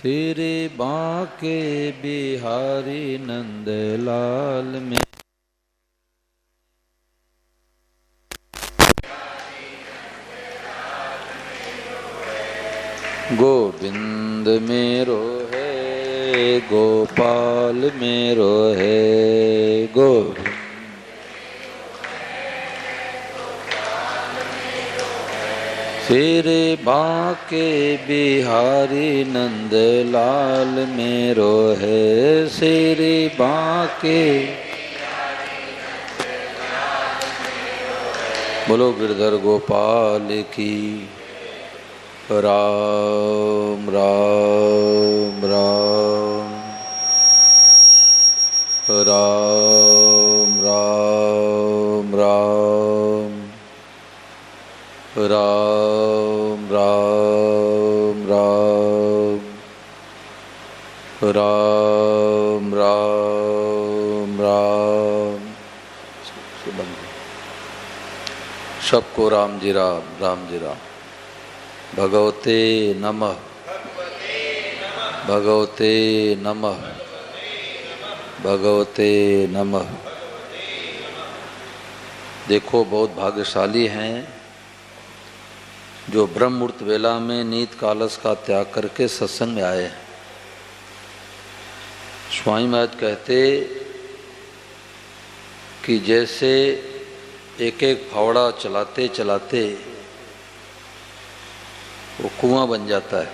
तेरे बांके बिहारी नंदलाल में गोविंद मेरो है गोपाल मेरो है गोविंद तेरे बांके बिहारी नंदलाल मेरो है तेरे बांके बोलो गिरधर गोपाल की राम राम राम राम राम राम राम राम राम राम राम राम। सबको राम जी राम राम जी राम। भगवते नमः भगवते नमः भगवते नमः। देखो बहुत भाग्यशाली हैं जो ब्रह्म मुहूर्त वेला में नीत कालस का त्याग करके सत्संग में आए। स्वामी महाराज कहते कि जैसे एक एक फावड़ा चलाते चलाते वो कुआं बन जाता है,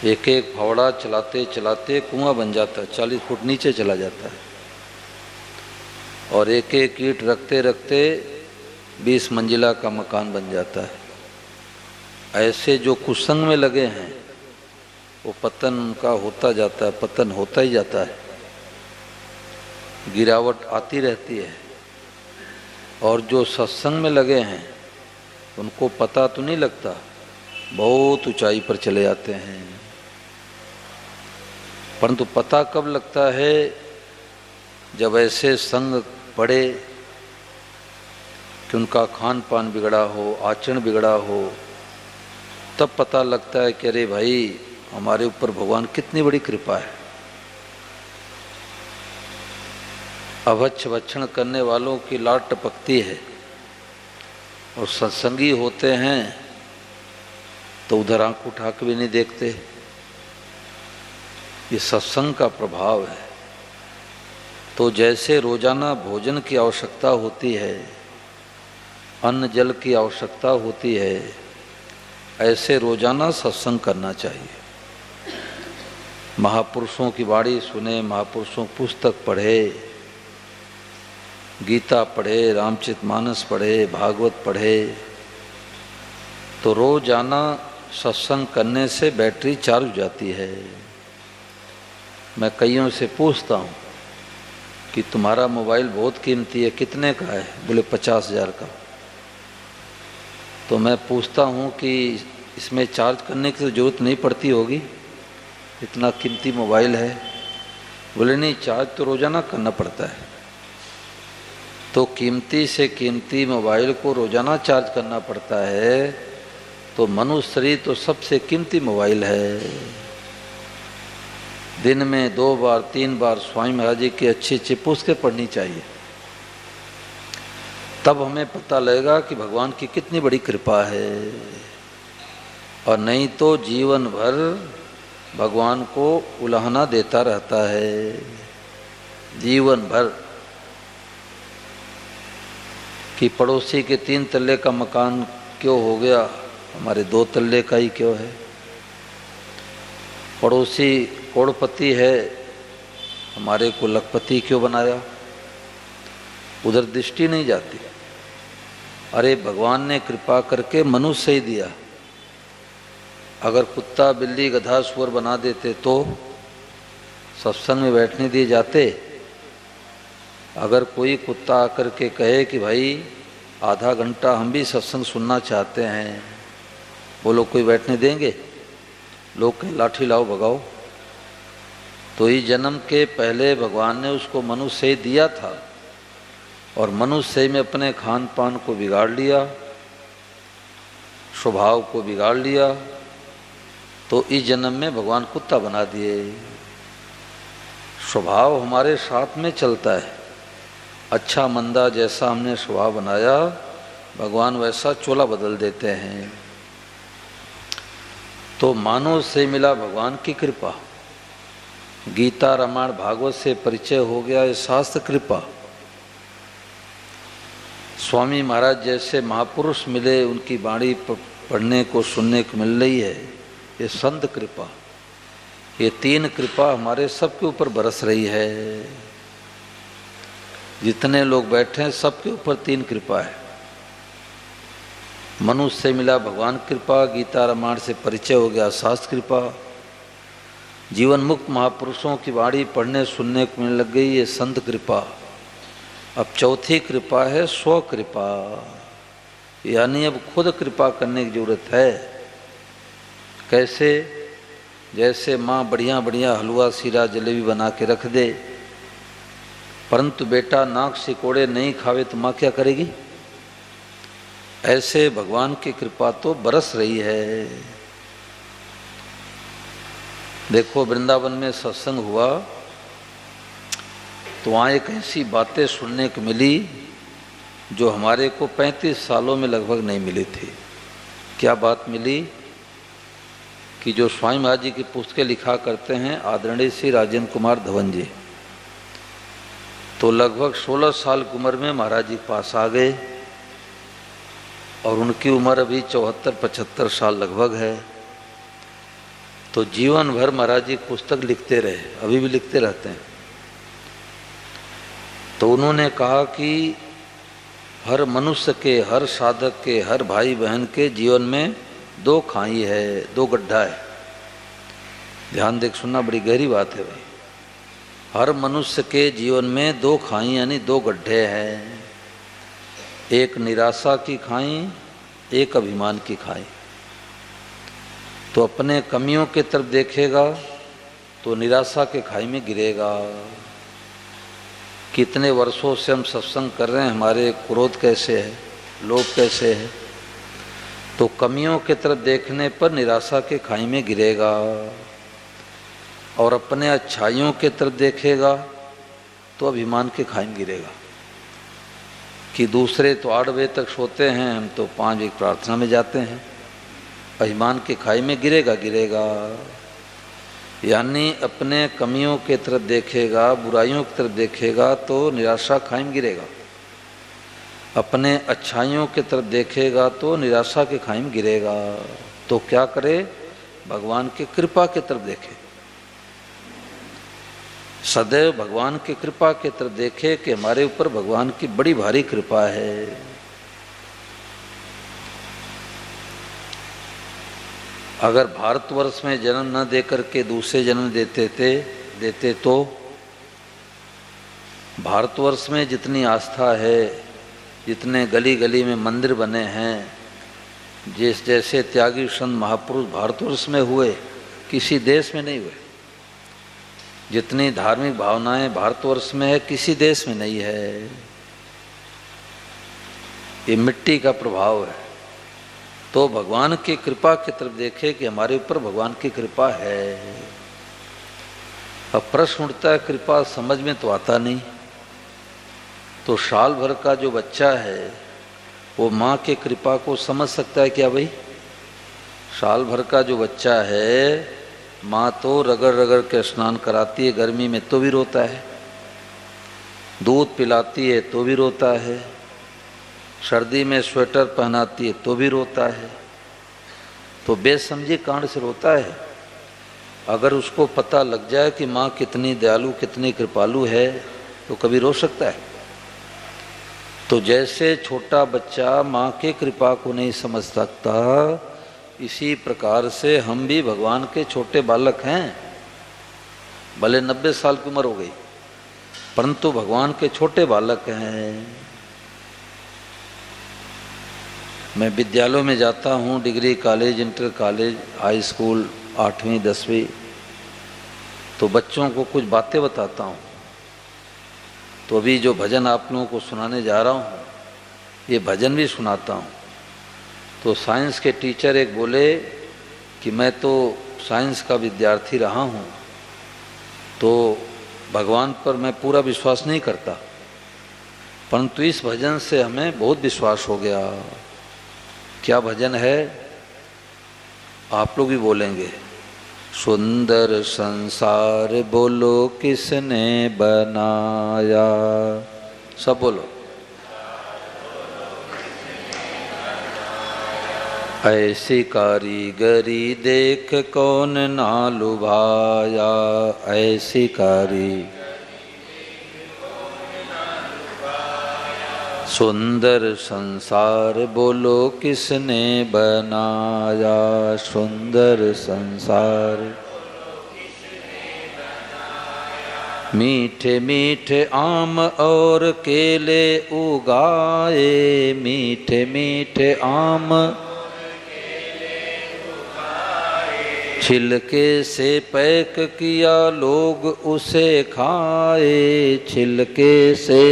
एक एक फावड़ा चलाते चलाते कुआं बन जाता है, 40 फुट नीचे चला जाता है। और एक एक ईंट रखते रखते 20 मंजिला का मकान बन जाता है। ऐसे जो कुसंग में लगे हैं वो पतन उनका होता जाता है, पतन होता ही जाता है, गिरावट आती रहती है। और जो सत्संग में लगे हैं उनको पता तो नहीं लगता, बहुत ऊंचाई पर चले जाते हैं। परंतु पता कब लगता है जब ऐसे संग पड़े कि उनका खान पान बिगड़ा हो, आचरण बिगड़ा हो, तब पता लगता है कि अरे भाई हमारे ऊपर भगवान कितनी बड़ी कृपा है। अभक्ष भक्षण करने वालों की लाट टपकती है और सत्संगी होते हैं तो उधर आंख उठा के भी नहीं देखते। ये सत्संग का प्रभाव है। तो जैसे रोजाना भोजन की आवश्यकता होती है, अन्न जल की आवश्यकता होती है, ऐसे रोजाना सत्संग करना चाहिए। महापुरुषों की वाणी सुने, महापुरुषों की पुस्तक पढ़े, गीता पढ़े, रामचरितमानस पढ़े, भागवत पढ़े, तो रोजाना सत्संग करने से बैटरी चार्ज हो जाती है। मैं कईयों से पूछता हूँ कि तुम्हारा मोबाइल बहुत कीमती है, कितने का है? बोले 50,000 का। तो मैं पूछता हूँ कि इसमें चार्ज करने की तो जरूरत नहीं पड़ती होगी, इतना कीमती मोबाइल है। बोले नहीं, चार्ज तो रोजाना करना पड़ता है। तो कीमती से कीमती मोबाइल को रोजाना चार्ज करना पड़ता है, तो मनुष्य शरीर तो सबसे कीमती मोबाइल है। दिन में 2 बार 3 बार स्वामी महाराज जी की अच्छी अच्छी पुस्तकें पढ़नी चाहिए, तब हमें पता लगेगा कि भगवान की कितनी बड़ी कृपा है। और नहीं तो जीवन भर भगवान को उलाहना देता रहता है, जीवन भर। कि पड़ोसी के 3 तल्ले का मकान क्यों हो गया, हमारे 2 तल्ले का ही क्यों है। पड़ोसी करोड़पति है, हमारे को लखपति क्यों बनाया। उधर दृष्टि नहीं जाती। अरे भगवान ने कृपा करके मनुष्य ही दिया। अगर कुत्ता बिल्ली गधा सुअर बना देते तो सत्संग में बैठने दिए जाते। अगर कोई कुत्ता आकर के कहे कि भाई आधा घंटा हम भी सत्संग सुनना चाहते हैं, बोलो कोई बैठने देंगे? लोग कहें लाठी लाओ भगाओ। तो इस जन्म के पहले भगवान ने उसको मनुष्य ही दिया था और मनुष्य में अपने खान पान को बिगाड़ लिया, स्वभाव को बिगाड़ लिया तो इस जन्म में भगवान कुत्ता बना दिए। स्वभाव हमारे साथ में चलता है, अच्छा मंदा जैसा हमने स्वभाव बनाया भगवान वैसा चोला बदल देते हैं। तो मानव से मिला भगवान की कृपा, गीता रामायण भागवत से परिचय हो गया, ये शास्त्र कृपा। स्वामी महाराज जैसे महापुरुष मिले, उनकी वाणी पढ़ने को सुनने को मिल रही है, ये संत कृपा। ये तीन कृपा हमारे सबके ऊपर बरस रही है। जितने लोग बैठे हैं सबके ऊपर तीन कृपा है। मनुष्य से मिला भगवान कृपा, गीता रामायण से परिचय हो गया शास्त्र कृपा, जीवन मुक्त महापुरुषों की वाणी पढ़ने सुनने को मिलने लग गई, ये संत कृपा। अब चौथी कृपा है स्व कृपा, यानी अब खुद कृपा करने की जरूरत है। कैसे? जैसे माँ बढ़िया बढ़िया हलवा सीरा जलेबी बना के रख दे, परंतु बेटा नाक सिकोड़े नहीं खावे तो माँ क्या करेगी? ऐसे भगवान की कृपा तो बरस रही है। देखो वृंदावन में सत्संग हुआ तो वहाँ एक ऐसी बातें सुनने को मिली जो हमारे को 35 सालों में लगभग नहीं मिली थी। क्या बात मिली? कि जो स्वामी महाराज जी की पुस्तकें लिखा करते हैं आदरणीय श्री राजेंद्र कुमार धवन जी, तो लगभग 16 साल की उम्र में महाराज जी के पास आ गए और उनकी उम्र अभी 74-75 साल लगभग है। तो जीवन भर महाराज जी पुस्तक लिखते रहे, अभी भी लिखते रहते हैं। तो उन्होंने कहा कि हर मनुष्य के, हर साधक के, हर भाई बहन के जीवन में दो खाई है, दो गड्ढा है। ध्यान देख सुनना, बड़ी गहरी बात है भाई। हर मनुष्य के जीवन में दो खाई यानी दो गड्ढे हैं, एक निराशा की खाई, एक अभिमान की खाई। तो अपने कमियों की तरफ देखेगा तो निराशा के खाई में गिरेगा। कितने वर्षों से हम सत्संग कर रहे हैं, हमारे क्रोध कैसे है, लोभ कैसे है, तो कमियों की तरफ देखने पर निराशा के खाई में गिरेगा। और अपने अच्छाइयों की तरफ देखेगा तो अभिमान के खाई में गिरेगा कि दूसरे तो 8 बजे तक सोते हैं, हम तो 5 बजे प्रार्थना में जाते हैं। अभिमान के खाई में गिरेगा। यानी अपने कमियों की तरफ देखेगा, बुराइयों की तरफ देखेगा तो निराशा खाई में गिरेगा। अपने अच्छाइयों की तरफ देखेगा तो निराशा के खाई में गिरेगा। तो क्या करे? भगवान की कृपा की तरफ देखे, सदैव भगवान की कृपा की तरफ देखे कि हमारे ऊपर भगवान की बड़ी भारी कृपा है। अगर भारतवर्ष में जन्म न देकर के दूसरे जन्म देते तो भारतवर्ष में जितनी आस्था है, जितने गली गली में मंदिर बने हैं, जैसे त्यागी संत महापुरुष भारतवर्ष में हुए, किसी देश में नहीं हुए। जितनी धार्मिक भावनाएं भारतवर्ष में है, किसी देश में नहीं है। ये मिट्टी का प्रभाव है। तो भगवान की कृपा की तरफ देखे कि हमारे ऊपर भगवान की कृपा है। अब प्रश्न उठता है, कृपा समझ में तो आता नहीं। तो साल भर का जो बच्चा है वो माँ के कृपा को समझ सकता है क्या भाई? साल भर का जो बच्चा है, माँ तो रगड़ रगड़ के स्नान कराती है, गर्मी में तो भी रोता है, दूध पिलाती है तो भी रोता है, सर्दी में स्वेटर पहनाती है तो भी रोता है। तो बेसमझी कांड से रोता है। अगर उसको पता लग जाए कि माँ कितनी दयालु, कितनी कृपालु है, तो कभी रो सकता है? तो जैसे छोटा बच्चा माँ की कृपा को नहीं समझ सकता, इसी प्रकार से हम भी भगवान के छोटे बालक हैं। भले 90 साल की उम्र हो गई, परंतु भगवान के छोटे बालक हैं। मैं विद्यालयों में जाता हूँ, degree college, inter college, high school, 8वीं 10वीं, तो बच्चों को कुछ बातें बताता हूँ। तो अभी जो भजन आप लोगों को सुनाने जा रहा हूँ, ये भजन भी सुनाता हूँ। तो साइंस के टीचर एक बोले कि मैं तो साइंस का विद्यार्थी रहा हूँ तो भगवान पर मैं पूरा विश्वास नहीं करता, परंतु इस भजन से हमें बहुत विश्वास हो गया। क्या भजन है, आप लोग भी बोलेंगे। सुंदर संसार बोलो किसने बनाया, सब बोलो। ऐसी कारीगरी देख कौन ना लुभाया, ऐसी कारीगरी सुंदर संसार बोलो किसने बनाया, सुंदर संसार। मीठे मीठे आम और केले उगाए, मीठे मीठे आम छिलके से पैक किया लोग उसे खाए, छिलके से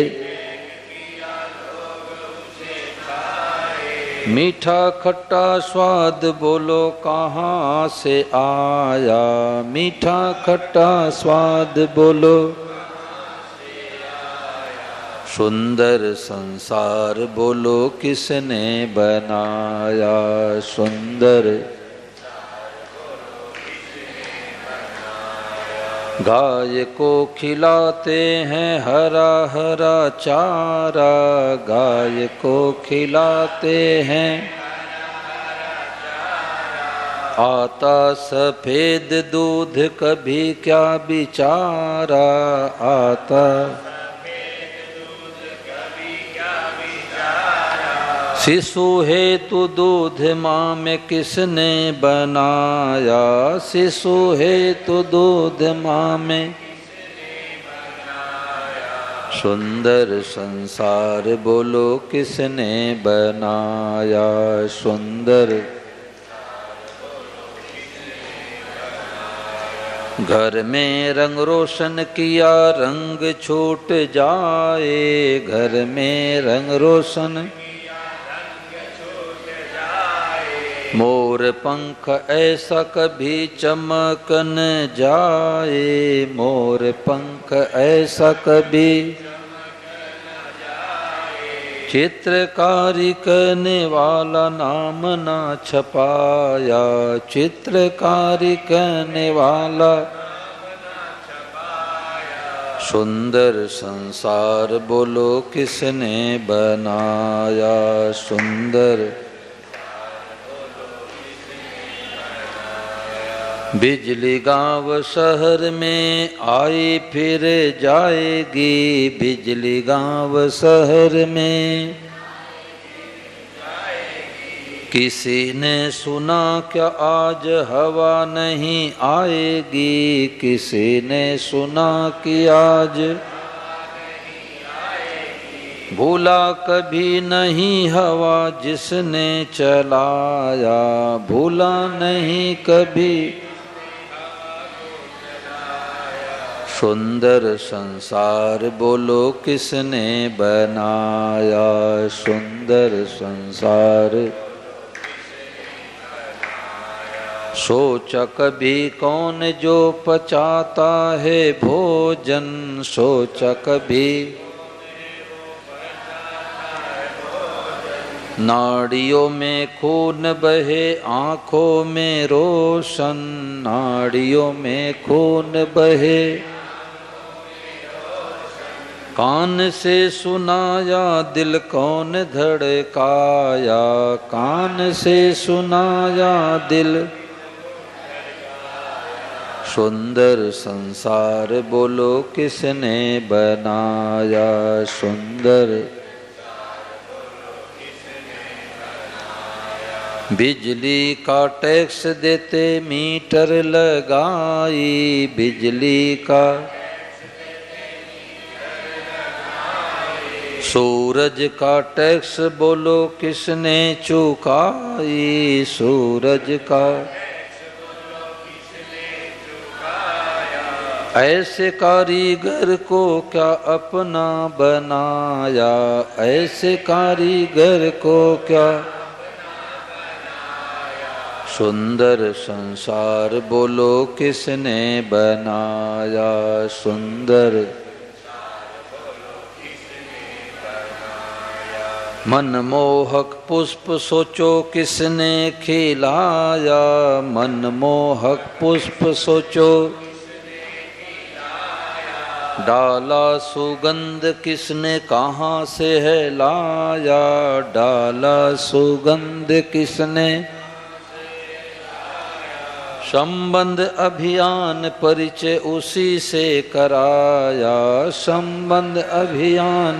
मीठा खट्टा स्वाद बोलो कहाँ से आया, मीठा खट्टा स्वाद बोलो। सुंदर संसार बोलो किसने बनाया, सुंदर। गाय को खिलाते हैं हरा हरा चारा, गाय को खिलाते हैं आता सफेद दूध कभी क्या बिचारा, आता शिशु हेतु दूध माँ में किसने बनाया, शिशु हेतु दूध माँ में। सुंदर संसार बोलो किसने बनाया, सुंदर। घर में रंग रोशन किया रंग छूट जाए, घर में रंग रोशन। मोर पंख ऐसा कभी चमक न जाए, मोर पंख ऐसा कभी। चित्रकारी करने वाला नाम ना छपाया, चित्रकारी करने वाला। सुंदर संसार बोलो किसने बनाया, सुंदर। बिजली गांव शहर में आई फिर जाएगी, बिजली गांव शहर में। किसी ने सुना क्या आज हवा नहीं आएगी, किसी ने सुना कि आज। भूला कभी नहीं हवा जिसने चलाया, भूला नहीं कभी। सुंदर संसार बोलो किसने बनाया, सुंदर संसार। सोचा कभी कौन जो पचाता है भोजन, सोचा कभी। नाड़ियों में खून बहे आँखों में रोशन, नाड़ियों में खून बहे। कान से सुनाया दिल कौन धड़काया, कान से सुनाया दिल। सुंदर संसार बोलो किसने बनाया, सुंदर। बिजली का टैक्स देते मीटर लगाई, बिजली का। सूरज का टैक्स बोलो किसने चुकाई, सूरज का। ऐसे कारीगर को क्या अपना बनाया, ऐसे कारीगर को क्या। सुंदर संसार बोलो किसने बनाया, सुंदर मनमोहक पुष्प सोचो किसने खिलाया, मनमोहक पुष्प सोचो डाला सुगंध किसने कहाँ से है लाया, डाला सुगंध किसने संबंध अभियान परिचय उसी से कराया, संबंध अभियान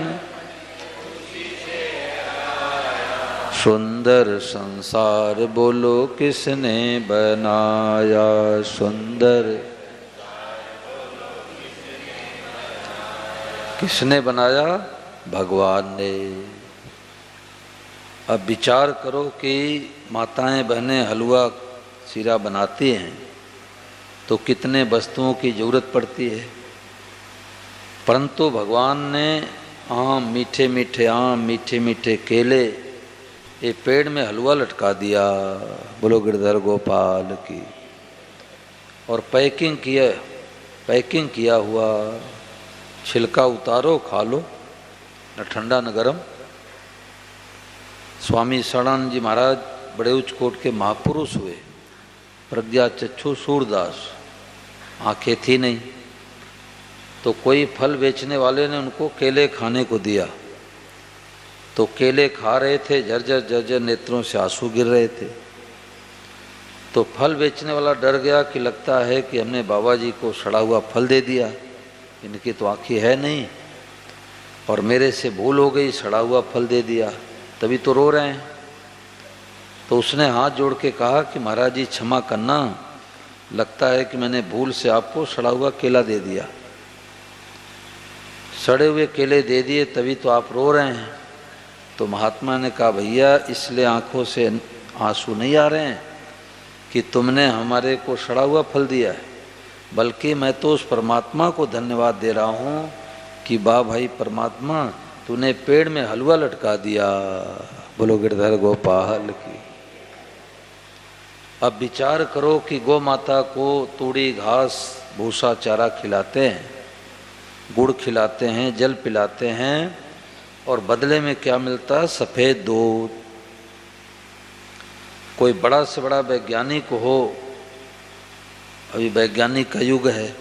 सुंदर संसार बोलो किसने बनाया, सुंदर किसने बनाया, भगवान ने। अब विचार करो कि माताएं बहनें हलवा सीरा बनाती हैं तो कितने वस्तुओं की जरूरत पड़ती है, परंतु भगवान ने आम, मीठे मीठे आम, मीठे मीठे केले, ये पेड़ में हलवा लटका दिया, बोलो गिरधर गोपाल की। और पैकिंग किया हुआ, छिलका उतारो खा लो, न ठंडा न गरम। स्वामी सदानंद जी महाराज बड़े उच्चकोट के महापुरुष हुए, प्रज्ञा चक्षु सूरदास, आंखें थी नहीं, तो कोई फल बेचने वाले ने उनको केले खाने को दिया, तो केले खा रहे थे, झरझर झरझर नेत्रों से आंसू गिर रहे थे। तो फल बेचने वाला डर गया कि लगता है कि हमने बाबा जी को सड़ा हुआ फल दे दिया, इनकी तो आँखें है नहीं और मेरे से भूल हो गई, सड़ा हुआ फल दे दिया, तभी तो रो रहे हैं। तो उसने हाथ जोड़ के कहा कि महाराज जी क्षमा करना, लगता है कि मैंने भूल से आपको सड़ा हुआ केला दे दिया, सड़े हुए केले दे दिए, तभी तो आप रो रहे हैं। तो महात्मा ने कहा भैया इसलिए आंखों से आंसू नहीं आ रहे हैं कि तुमने हमारे को सड़ा हुआ फल दिया है, बल्कि मैं तो उस परमात्मा को धन्यवाद दे रहा हूँ कि वाह भाई परमात्मा, तूने पेड़ में हलवा लटका दिया, बोलो गिरधर गोपाल की। अब विचार करो कि गौ माता को तूड़ी घास भूसा चारा खिलाते हैं, गुड़ खिलाते हैं, जल पिलाते हैं, और बदले में क्या मिलता है, सफ़ेद दूध। कोई बड़ा से बड़ा वैज्ञानिक हो, अभी वैज्ञानिक का युग है,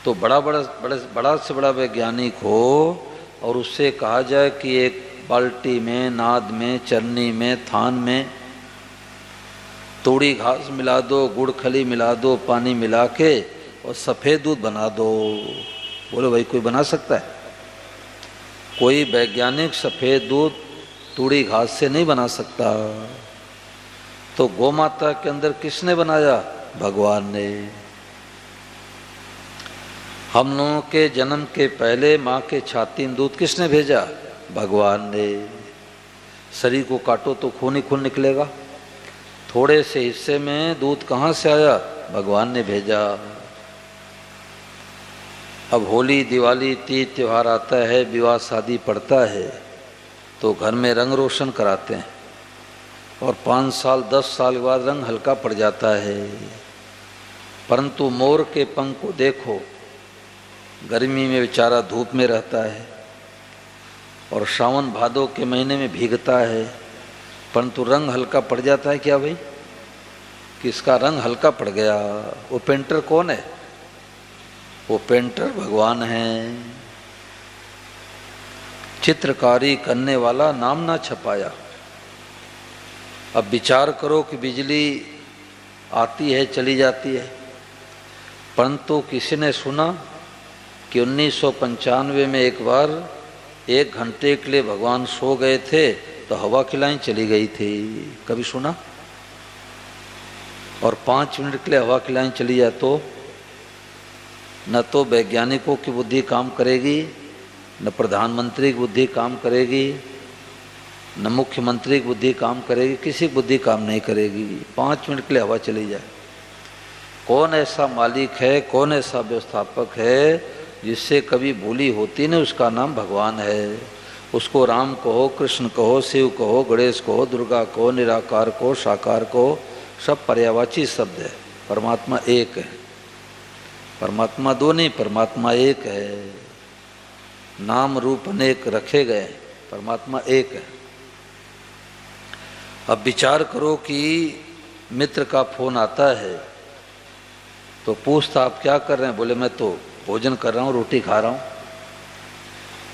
तो बड़ा से बड़ा वैज्ञानिक हो और उससे कहा जाए कि एक बाल्टी में, नाद में, चरनी में, थान में तूड़ी घास मिला दो, गुड़ खली मिला दो, पानी मिला के और सफ़ेद दूध बना दो, बोलो भाई कोई बना सकता है? कोई वैज्ञानिक सफ़ेद दूध तूड़ी घास से नहीं बना सकता। तो गौ माता के अंदर किसने बनाया? भगवान ने। हम लोगों के जन्म के पहले माँ के छाती में दूध किसने भेजा? भगवान ने। शरीर को काटो तो खून ही खून निकलेगा, थोड़े से हिस्से में दूध कहाँ से आया? भगवान ने भेजा। अब होली, दिवाली, तीज त्यौहार आता है, विवाह शादी पड़ता है, तो घर में रंग रोशन कराते हैं और 5 साल 10 साल के बाद रंग हल्का पड़ जाता है। परंतु मोर के पंख को देखो, गर्मी में बेचारा धूप में रहता है और सावन भादो के महीने में भीगता है, परंतु रंग हल्का पड़ जाता है। क्या भाई, किसका रंग हल्का पड़ गया? वो पेंटर कौन है? वो पेंटर भगवान है। चित्रकारी करने वाला नाम ना छपाया। अब विचार करो कि बिजली आती है चली जाती है, परंतु किसी ने सुना कि 1995 में एक बार 1 घंटे के लिए भगवान सो गए थे तो हवा की लाइन चली गई थी? कभी सुना? और 5 मिनट के लिए हवा की लाइन चली जाए तो न तो वैज्ञानिकों की बुद्धि काम करेगी, न प्रधानमंत्री की बुद्धि काम करेगी, न मुख्यमंत्री की बुद्धि काम करेगी, किसी की बुद्धि काम नहीं करेगी। 5 मिनट के लिए हवा चली जाए। कौन ऐसा मालिक है, कौन ऐसा व्यवस्थापक है जिससे कभी भूली होती नहीं? उसका नाम भगवान है। उसको राम कहो, कृष्ण कहो, शिव कहो, गणेश कहो, दुर्गा कहो, निराकार कहो, साकार कहो, सब पर्यायवाची शब्द है। परमात्मा एक है, परमात्मा दो नहीं, परमात्मा एक है। नाम रूप अनेक रखे गए, परमात्मा एक है। अब विचार करो कि मित्र का फोन आता है तो पूछता आप क्या कर रहे हैं, बोले मैं तो भोजन कर रहा हूँ, रोटी खा रहा हूँ।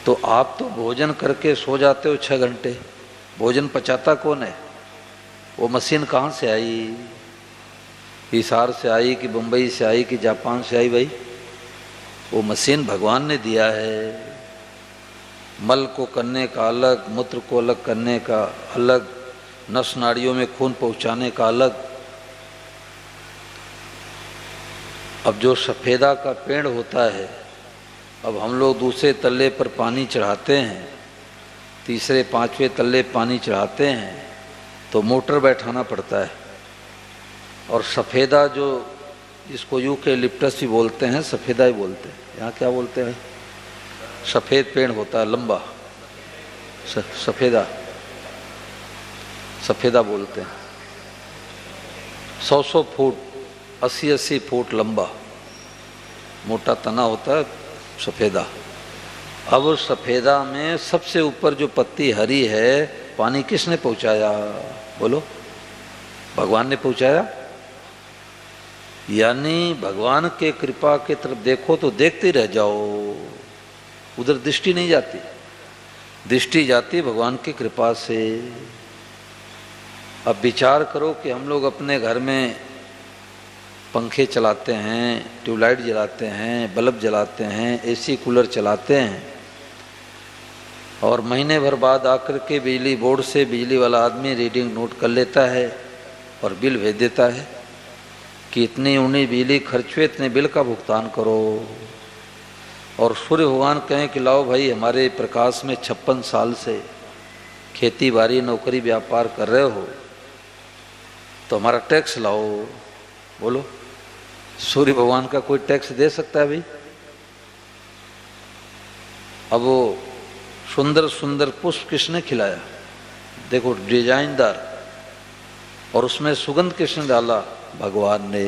तो आप तो भोजन करके सो जाते हो 6 घंटे, भोजन पचाता कौन है? वो मशीन कहाँ से आई? हिसार से आई कि बम्बई से आई कि जापान से आई? भाई वो मशीन भगवान ने दिया है। मल को करने का अलग, मूत्र को अलग करने का अलग, नस नाड़ियों में खून पहुंचाने का अलग। अब जो सफ़ेदा का पेड़ होता है, अब हम लोग दूसरे तल्ले पर पानी चढ़ाते हैं, तीसरे 5वें तल्ले पानी चढ़ाते हैं तो मोटर बैठाना पड़ता है। और सफ़ेदा जो जिसको यूकेलिप्टस भी बोलते हैं, सफ़ेदा ही बोलते हैं, यहाँ क्या बोलते हैं? सफ़ेद पेड़ होता है लंबा, सफ़ेदा, सफ़ेदा बोलते हैं। 100-100 फुट, 80-80 फुट लंबा मोटा तना होता है सफ़ेदा। अब सफ़ेदा में सबसे ऊपर जो पत्ती हरी है, पानी किसने पहुंचाया? बोलो, भगवान ने पहुंचाया। यानी भगवान के कृपा की तरफ देखो तो देखते रह जाओ, उधर दृष्टि नहीं जाती, दृष्टि जाती भगवान की कृपा से। अब विचार करो कि हम लोग अपने घर में पंखे चलाते हैं, ट्यूबलाइट जलाते हैं, बल्ब जलाते हैं, एसी कूलर चलाते हैं, और महीने भर बाद आकर के बिजली बोर्ड से बिजली वाला आदमी रीडिंग नोट कर लेता है और बिल भेज देता है कि इतनी यूनिट बिजली खर्च हुए, इतने बिल का भुगतान करो। और सूर्य भगवान कहें कि लाओ भाई, हमारे प्रकाश में 56 साल से खेती बाड़ी नौकरी व्यापार कर रहे हो तो हमारा टैक्स लाओ। बोलो, सूर्य भगवान का कोई टैक्स दे सकता है भाई? अब वो सुंदर सुंदर पुष्प किसने खिलाया? देखो डिजाइनदार, और उसमें सुगंध किसने डाला? भगवान ने।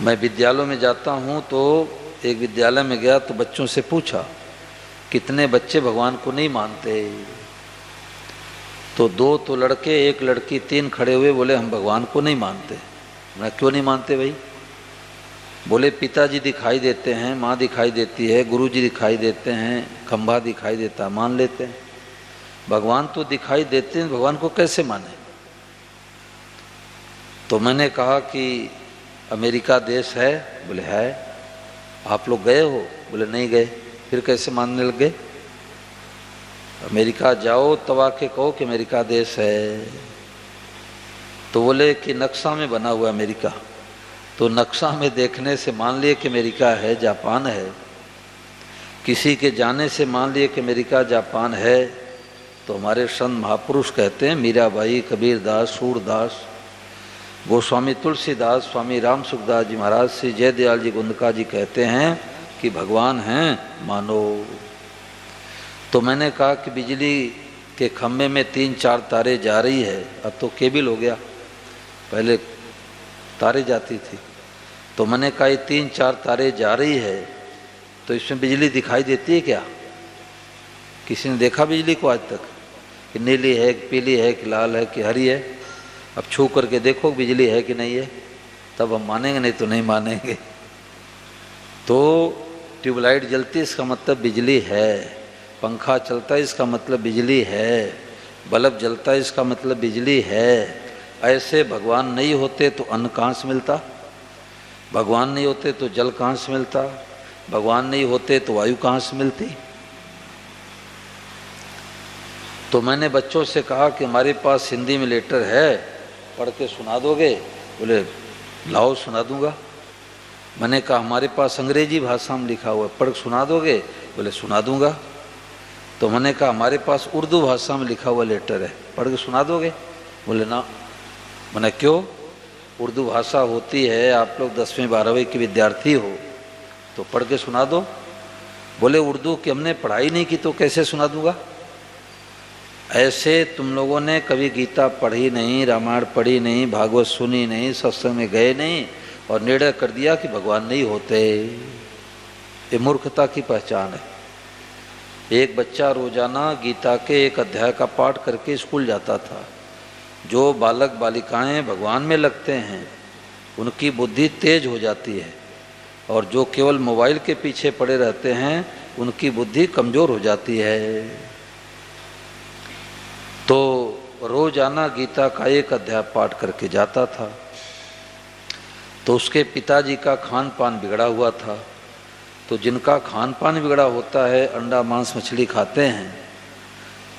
मैं विद्यालयों में जाता हूँ तो एक विद्यालय में गया तो बच्चों से पूछा कितने बच्चे भगवान को नहीं मानते? तो 2 तो लड़के, 1 लड़की, 3 खड़े हुए, बोले हम भगवान को नहीं मानते। मैं क्यों नहीं मानते भाई? बोले पिताजी दिखाई देते हैं, माँ दिखाई देती है, गुरुजी दिखाई देते हैं, खंभा दिखाई देता है, मान लेते हैं। भगवान तो दिखाई देते हैं, भगवान को कैसे माने? तो मैंने कहा कि अमेरिका देश है? बोले है। आप लोग गए हो? बोले नहीं गए। फिर कैसे मानने लग गए? अमेरिका जाओ तब आके कहो कि अमेरिका देश है। तो बोले कि नक्शा में बना हुआ अमेरिका। तो नक्शा में देखने से मान लिए कि अमेरिका है, जापान है। किसी के जाने से मान लिए कि अमेरिका जापान है। तो हमारे संत महापुरुष कहते हैं, मीराबाई, कबीरदास, सूरदास, गोस्वामी तुलसीदास, स्वामी राम सुखदास जी महाराज, श्री जयदयाल जी गुंदका जी कहते हैं कि भगवान हैं, मानो। तो मैंने कहा कि बिजली के खम्भे में 3-4 तारे जा रही है, अब तो केबल हो गया, पहले तारे जाती थी। तो मैंने कहा ये 3-4 तारे जा रही है तो इसमें बिजली दिखाई देती है क्या? किसी ने देखा बिजली को आज तक कि नीली है, कि पीली है, कि लाल है, कि हरी है? अब छू करके देखो बिजली है कि नहीं है, तब हम मानेंगे, नहीं तो नहीं मानेंगे। तो ट्यूबलाइट जलती है इसका मतलब बिजली है, पंखा चलता है इसका मतलब बिजली है, बल्ब जलता है इसका मतलब बिजली है। ऐसे भगवान नहीं होते तो अन्न कहाँ से मिलता? भगवान नहीं होते तो जल कहाँ से मिलता? भगवान नहीं होते तो वायु कहाँ से मिलती? तो मैंने बच्चों से कहा कि हमारे पास हिंदी में लेटर है, पढ़ के सुना दोगे? बोले लाओ सुना दूंगा। मैंने कहा हमारे पास अंग्रेजी भाषा में लिखा हुआ है, पढ़ के सुना दोगे? बोले सुना दूंगा। तो मैंने कहा हमारे पास उर्दू भाषा में लिखा हुआ लेटर है, पढ़ के सुना दोगे? बोले ना। मैंने क्यों? उर्दू भाषा होती है, आप लोग 10वीं 12वीं के विद्यार्थी हो तो पढ़ के सुना दो। बोले उर्दू की हमने पढ़ाई नहीं की तो कैसे सुना दूंगा? ऐसे तुम लोगों ने कभी गीता पढ़ी नहीं, रामायण पढ़ी नहीं, भागवत सुनी नहीं, सत्संग में गए नहीं और निर्णय कर दिया कि भगवान नहीं होते। ये मूर्खता की पहचान है। एक बच्चा रोजाना गीता के एक अध्याय का पाठ करके स्कूल जाता था। जो बालक बालिकाएं भगवान में लगते हैं उनकी बुद्धि तेज हो जाती है, और जो केवल मोबाइल के पीछे पड़े रहते हैं उनकी बुद्धि कमज़ोर हो जाती है। तो रोजाना गीता का एक अध्याय पाठ करके जाता था। तो उसके पिताजी का खान पान बिगड़ा हुआ था। तो जिनका खान पान बिगड़ा होता है, अंडा मांस मछली खाते हैं,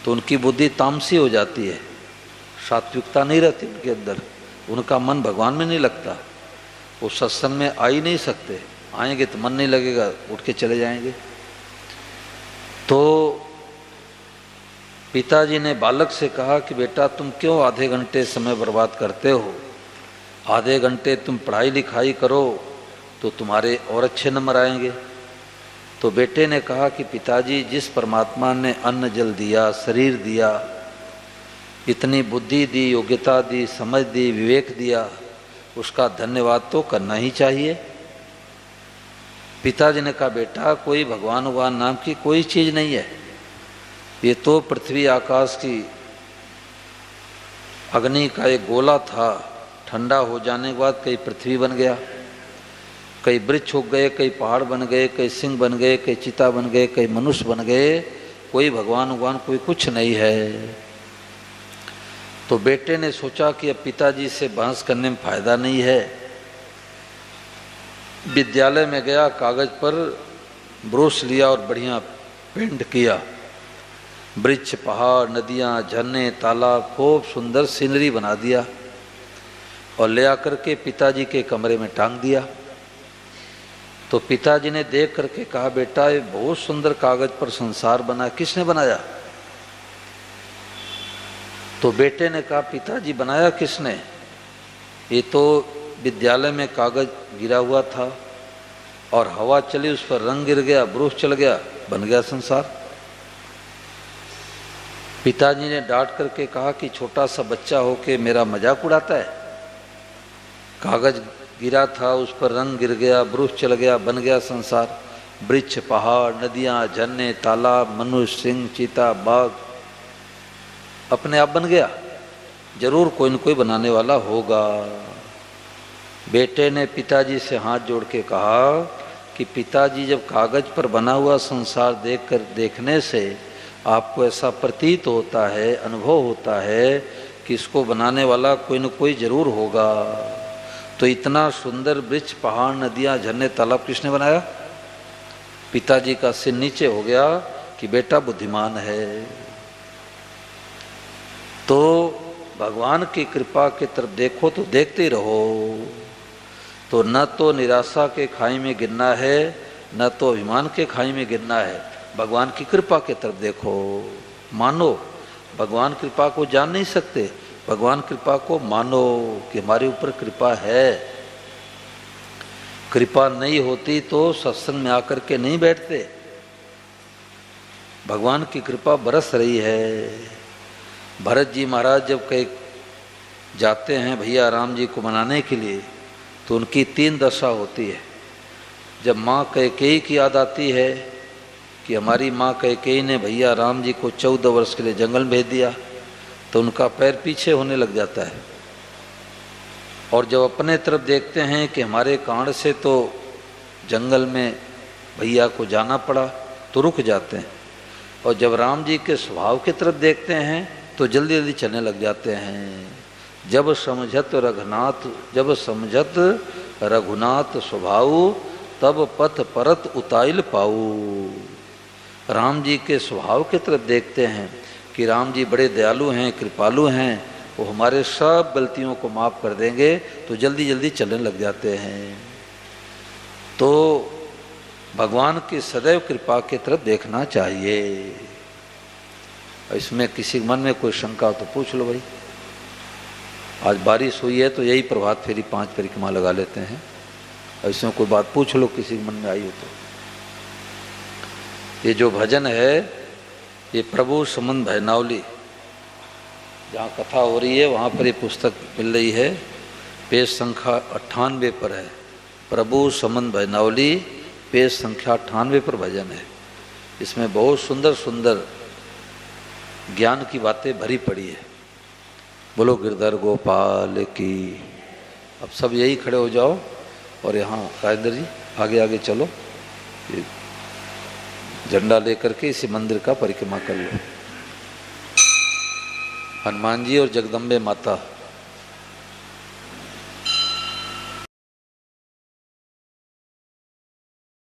तो उनकी बुद्धि तामसी हो जाती है, सात्विकता नहीं रहती उनके अंदर, उनका मन भगवान में नहीं लगता। वो सत्संग में आ ही नहीं सकते, आएंगे तो मन नहीं लगेगा, उठ के चले जाएंगे। तो पिताजी ने बालक से कहा कि बेटा तुम क्यों आधे घंटे समय बर्बाद करते हो, आधे घंटे तुम पढ़ाई लिखाई करो तो तुम्हारे और अच्छे नंबर आएंगे। तो बेटे ने कहा कि पिताजी, जिस परमात्मा ने अन्न जल दिया, शरीर दिया, इतनी बुद्धि दी, योग्यता दी, समझ दी, विवेक दिया, उसका धन्यवाद तो करना ही चाहिए। पिताजी ने कहा बेटा कोई भगवान भगवान नाम की कोई चीज़ नहीं है, ये तो पृथ्वी आकाश की अग्नि का एक गोला था, ठंडा हो जाने के बाद कई पृथ्वी बन गया, कई वृक्ष उग गए, कई पहाड़ बन गए, कई सिंह बन गए, कई चीता बन गए, कई मनुष्य बन गए, कोई भगवान भगवान कोई कुछ नहीं है। तो बेटे ने सोचा कि अब पिताजी से बहस करने में फायदा नहीं है। विद्यालय में गया, कागज पर ब्रश लिया और बढ़िया पेंट किया, वृक्ष, पहाड़, नदियाँ, झरने, तालाब, खूब सुंदर सीनरी बना दिया और ले आकर के पिताजी के कमरे में टांग दिया। तो पिताजी ने देख करके कहा बेटा ये बहुत सुंदर कागज पर संसार बना, किसने बनाया? तो बेटे ने कहा पिताजी बनाया किसने, ये तो विद्यालय में कागज गिरा हुआ था और हवा चली, उस पर रंग गिर गया, ब्रश चल गया, बन गया संसार। पिताजी ने डांट करके कहा कि छोटा सा बच्चा हो के मेरा मजाक उड़ाता है, कागज गिरा था, उस पर रंग गिर गया, ब्रश चल गया, बन गया संसार, वृक्ष, पहाड़, नदियाँ, झरने, तालाब, मनुष्य, सिंह, चीता, बाघ, अपने आप बन गया, जरूर कोई न कोई बनाने वाला होगा। बेटे ने पिताजी से हाथ जोड़ के कहा कि पिताजी जब कागज पर बना हुआ संसार देखने से आपको ऐसा प्रतीत होता है, अनुभव होता है कि इसको बनाने वाला कोई न कोई जरूर होगा, तो इतना सुंदर वृक्ष, पहाड़, नदियाँ, झरने, तालाब किसने बनाया? पिताजी का सिर नीचे हो गया कि बेटा बुद्धिमान है। तो भगवान की कृपा की तरफ देखो तो देखते ही रहो, तो न तो निराशा के खाई में गिरना है, न तो अभिमान के खाई में गिरना है, भगवान की कृपा की तरफ देखो, मानो। भगवान कृपा को जान नहीं सकते, भगवान कृपा को मानो कि हमारे ऊपर कृपा है। कृपा नहीं होती तो सत्संग में आकर के नहीं बैठते। भगवान की कृपा बरस रही है। भरत जी महाराज जब कहीं जाते हैं भैया राम जी को मनाने के लिए, तो उनकी 3 दशा होती है। जब माँ कैकेयी की याद आती है कि हमारी माँ कैकेयी ने भैया राम जी को 14 वर्ष के लिए जंगल भेज दिया, तो उनका पैर पीछे होने लग जाता है। और जब अपने तरफ देखते हैं कि हमारे कांड से तो जंगल में भैया को जाना पड़ा, तो रुक जाते हैं। और जब राम जी के स्वभाव की तरफ देखते हैं तो जल्दी जल्दी चलने लग जाते हैं। जब समझत रघुनाथ स्वभाव, तब पथ परत उताइल पाऊ। राम जी के स्वभाव की तरफ देखते हैं कि राम जी बड़े दयालु हैं, कृपालु हैं, वो हमारे सब गलतियों को माफ़ कर देंगे, तो जल्दी जल्दी चलने लग जाते हैं। तो भगवान की सदैव कृपा की तरफ देखना चाहिए। इसमें किसी मन में कोई शंका हो तो पूछ लो भाई। आज बारिश हुई है तो यही प्रभात फेरी 5 परिक्रमा लगा लेते हैं, इसमें कोई बात पूछ लो किसी मन में आई हो तो। ये जो भजन है ये प्रभु समन भयनावली जहाँ कथा हो रही है वहाँ पर ये पुस्तक मिल रही है। पेज संख्या 98 पर है। प्रभु संबंध भजनावली पेज संख्या 98 पर भजन है। इसमें बहुत सुंदर सुंदर ज्ञान की बातें भरी पड़ी है। बोलो गिरधर गोपाल की। अब सब यही खड़े हो जाओ और यहाँ राजेंद्र जी आगे आगे चलो, झंडा लेकर के इसी मंदिर का परिक्रमा कर लो। हनुमान जी और जगदम्बे माता